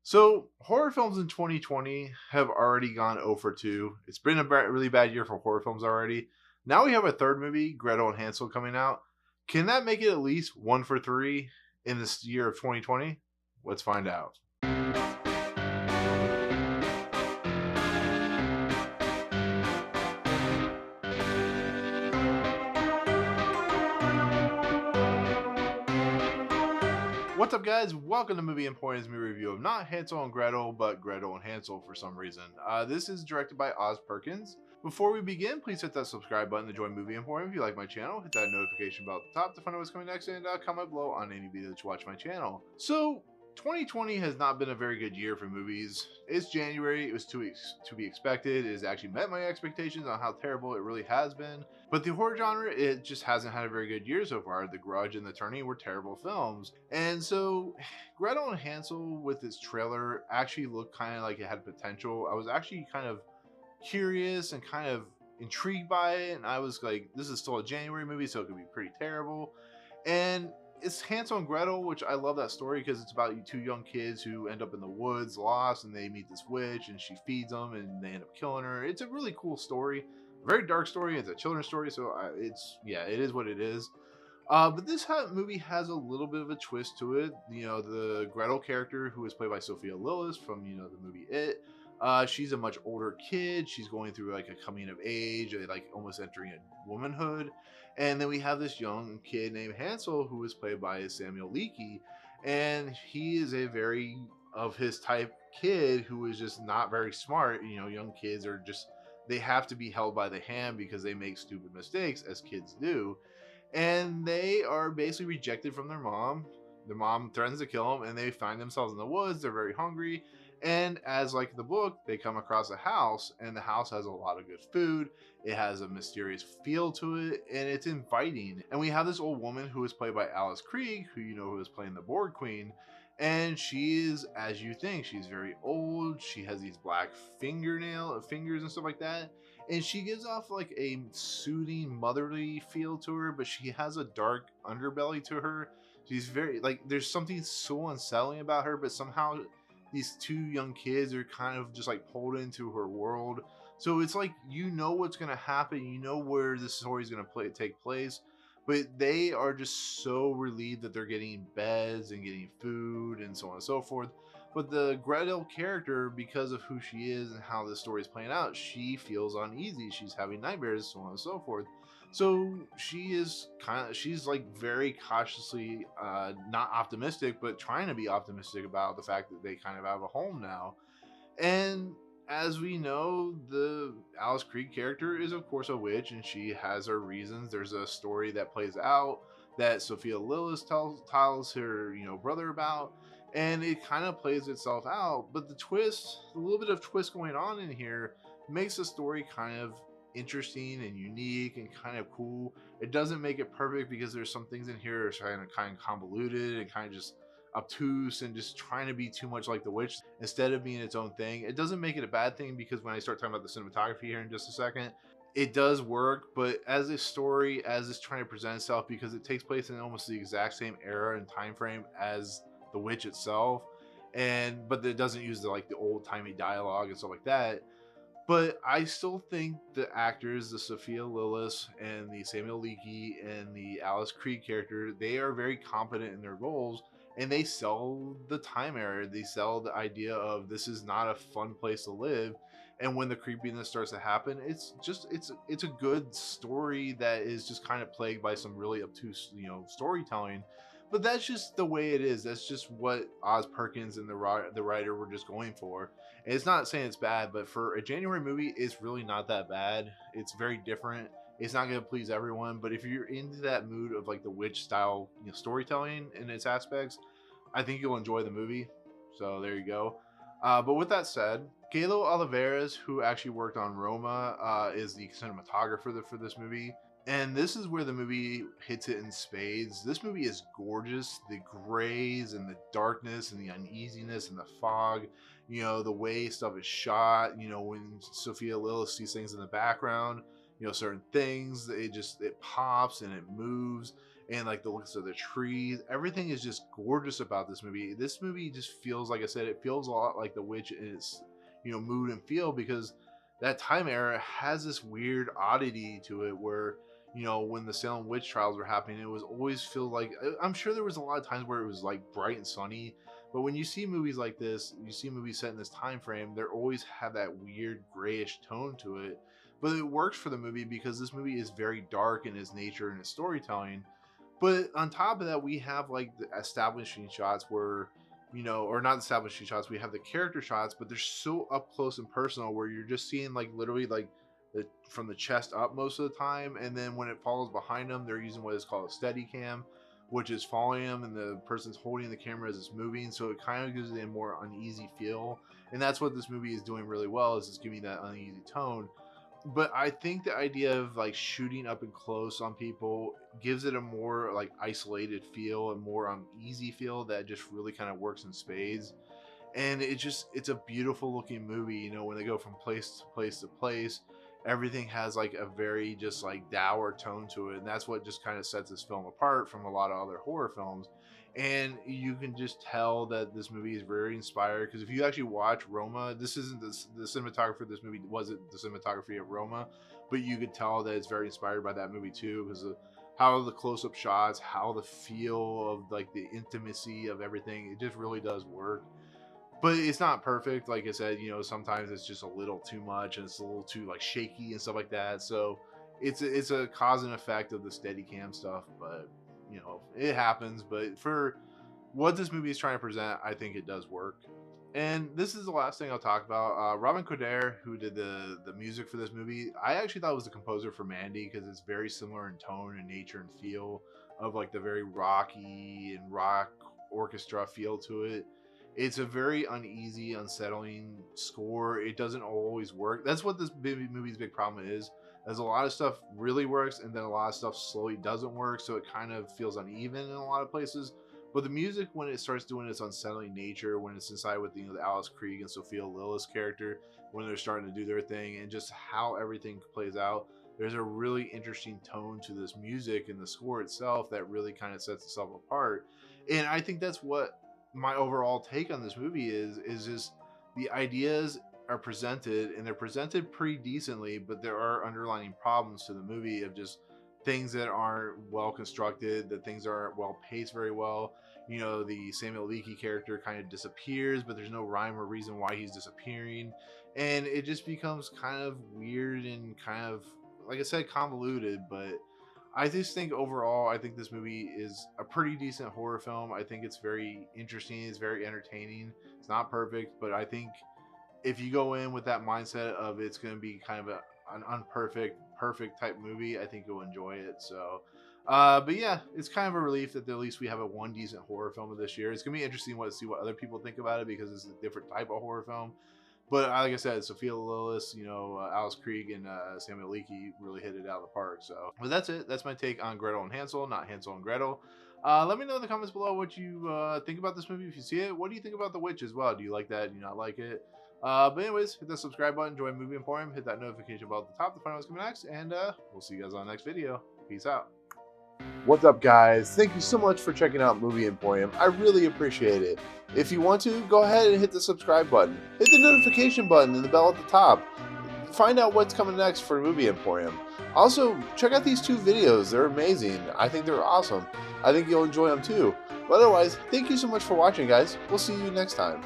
So, horror films in 2020 have already gone 0 for 2. It's been a really bad year for horror films already. Now we have a third movie, Gretel and Hansel, coming out. Can that make it at least 1 for 3 in this year of 2020? Let's find out. What's up, guys? Welcome to Movie Emporium's movie review of not Hansel and Gretel, but Gretel and Hansel for some reason. This is directed by Perkins. Before we begin, please hit that subscribe button to join Movie Emporium if you like my channel. Hit that notification bell at the top to find out what's coming next, and comment below on any video that you watch my channel. So, 2020 has not been a very good year for movies. It's January, it was to be expected. It has actually met my expectations on how terrible it really has been. But the horror genre, it just hasn't had a very good year so far. The Grudge and The Turning were terrible films. And so Gretel and Hansel with its trailer actually looked kind of like it had potential. I was actually kind of curious and kind of intrigued by it, and I was like, this is still a January movie, so it could be pretty terrible. And it's Hansel and Gretel, which I love that story because it's about two young kids who end up in the woods lost, and they meet this witch and she feeds them and they end up killing her. It's a really cool story, a very dark story. It's a children's story, so it is what it is. But this movie has a little bit of a twist to it. You know, the Gretel character, who is played by Sophia Lillis from the movie It. She's a much older kid. She's going through like a coming of age, like almost entering a womanhood. And then we have this young kid named Hansel, who is played by Samuel Leakey, and he is a very of his type kid who is just not very smart. You know, young kids are just, they have to be held by the hand because they make stupid mistakes, as kids do, and they are basically rejected from their mom. Their mom threatens to kill them, and they find themselves in the woods. They're very hungry, and as like the book, they come across a house, and the house has a lot of good food. It has a mysterious feel to it, and it's inviting. And we have this old woman who is played by Alice Krige, who is playing the Board Queen, and she is, as you think, she's very old. She has these black fingers and stuff like that, and she gives off like a soothing motherly feel to her, but she has a dark underbelly to her. She's very, like, there's something so unsettling about her, but somehow these two young kids are kind of just like pulled into her world. So it's like, you know what's going to happen, you know where this story is going to take place, but they are just so relieved that they're getting beds and getting food and so on and so forth. But the Gretel character, because of who she is and how the story is playing out, she feels uneasy. She's having nightmares, so on and so forth. So she's like very cautiously, not optimistic, but trying to be optimistic about the fact that they kind of have a home now. And as we know, the Alice Creed character is, of course, a witch, and she has her reasons. There's a story that plays out that Sophia Lillis tells her, brother about, and it kind of plays itself out. But a little bit of twist going on in here, makes the story kind of interesting and unique and kind of cool. It doesn't make it perfect because there's some things in here that are kind of convoluted and kind of just obtuse and just trying to be too much like The Witch instead of being its own thing. It doesn't make it a bad thing, because when I start talking about the cinematography here in just a second, it does work. But as a story, as it's trying to present itself, because it takes place in almost the exact same era and time frame as The Witch itself, but it doesn't use the old timey dialogue and stuff like that. But I still think the actors, the Sophia Lillis and the Samuel Leakey and the Alice Creed character, they are very competent in their roles, and they sell the time era. They sell the idea of this is not a fun place to live, and when the creepiness starts to happen, it's a good story that is just kind of plagued by some really obtuse storytelling. But that's just the way it is. That's just what Oz Perkins and the writer were just going for. And it's not saying it's bad, but for a January movie, it's really not that bad. It's very different. It's not going to please everyone, but if you're into that mood of like the witch style storytelling in its aspects, I think you'll enjoy the movie. So there you go. But with that said, Galo Oliveras, who actually worked on Roma, is the cinematographer for this movie. And this is where the movie hits it in spades. This movie is gorgeous. The grays and the darkness and the uneasiness and the fog, the way stuff is shot, when Sophia Lillis sees things in the background, certain things, it pops and it moves. and like the looks of the trees. Everything is just gorgeous about this movie. This movie just feels, like I said, it feels a lot like The Witch in its, mood and feel, because that time era has this weird oddity to it where, when the Salem witch trials were happening, it was always feel like, I'm sure there was a lot of times where it was like bright and sunny, but when you see movies like this, you see movies set in this time frame, they always have that weird grayish tone to it. But it works for the movie because this movie is very dark in its nature and its storytelling. But on top of that, we have like the establishing shots where, or not establishing shots, we have the character shots, but they're so up close and personal where you're just seeing like literally like from the chest up most of the time. And then when it follows behind them, they're using what is called a steady cam, which is following them and the person's holding the camera as it's moving. So it kind of gives it a more uneasy feel. And that's what this movie is doing really well, is it's giving that uneasy tone. But I think the idea of like shooting up and close on people gives it a more like isolated feel and more uneasy feel that just really kind of works in spades. And it's a beautiful looking movie, when they go from place to place to place. Everything has like a very just like dour tone to it, and that's what just kind of sets this film apart from a lot of other horror films. And you can just tell that this movie is very inspired, because if you actually watch Roma, this isn't the cinematography of this movie wasn't the cinematography of Roma, but you could tell that it's very inspired by that movie too, because of how the close-up shots, how the feel of like the intimacy of everything, it just really does work. But it's not perfect, like I said. Sometimes it's just a little too much and it's a little too like shaky and stuff like that. So it's a cause and effect of the Steadicam stuff, but it happens. But for what this movie is trying to present, I think it does work. And this is the last thing I'll talk about. Robin Coder, who did the music for this movie, I actually thought was the composer for Mandy, because it's very similar in tone and nature and feel of like the very rocky and rock orchestra feel to it. It's a very uneasy, unsettling score. It doesn't always work. That's what this movie's big problem is. As a lot of stuff really works, and then a lot of stuff slowly doesn't work, so it kind of feels uneven in a lot of places. But the music, when it starts doing its unsettling nature, when it's inside with the Alice Krige and Sophia Lillis character, when they're starting to do their thing, and just how everything plays out, there's a really interesting tone to this music and the score itself that really kind of sets itself apart. And I think that's what my overall take on this movie is just the ideas are presented, and they're presented pretty decently, but there are underlying problems to the movie of just things that aren't well constructed, that things aren't well paced very well. The Samuel Leakey character kind of disappears, but there's no rhyme or reason why he's disappearing, and it just becomes kind of weird and kind of, like I said, convoluted. But I just think overall, I think this movie is a pretty decent horror film. I think it's very interesting. It's very entertaining. It's not perfect, but I think if you go in with that mindset of it's going to be kind of an perfect type movie, I think you'll enjoy it. So, but yeah, it's kind of a relief that at least we have one decent horror film of this year. It's going to be interesting to see what other people think about it, because it's a different type of horror film. But like I said, Sophia Lillis, Alice Krige, and Samuel Leakey really hit it out of the park. So, but that's it. That's my take on Gretel and Hansel, not Hansel and Gretel. Let me know in the comments below what you think about this movie if you see it. What do you think about The Witch as well? Do you like that? Do you not like it? But anyways, hit that subscribe button, join Movie Emporium, hit that notification bell at the top to find out what's coming next, and we'll see you guys on the next video. Peace out. What's up, guys? Thank you so much for checking out Movie Emporium. I really appreciate it. If you want to, go ahead and hit the subscribe button. Hit the notification button and the bell at the top. Find out what's coming next for Movie Emporium. Also, check out these 2 videos. They're amazing. I think they're awesome. I think you'll enjoy them too. But otherwise, thank you so much for watching, guys. We'll see you next time.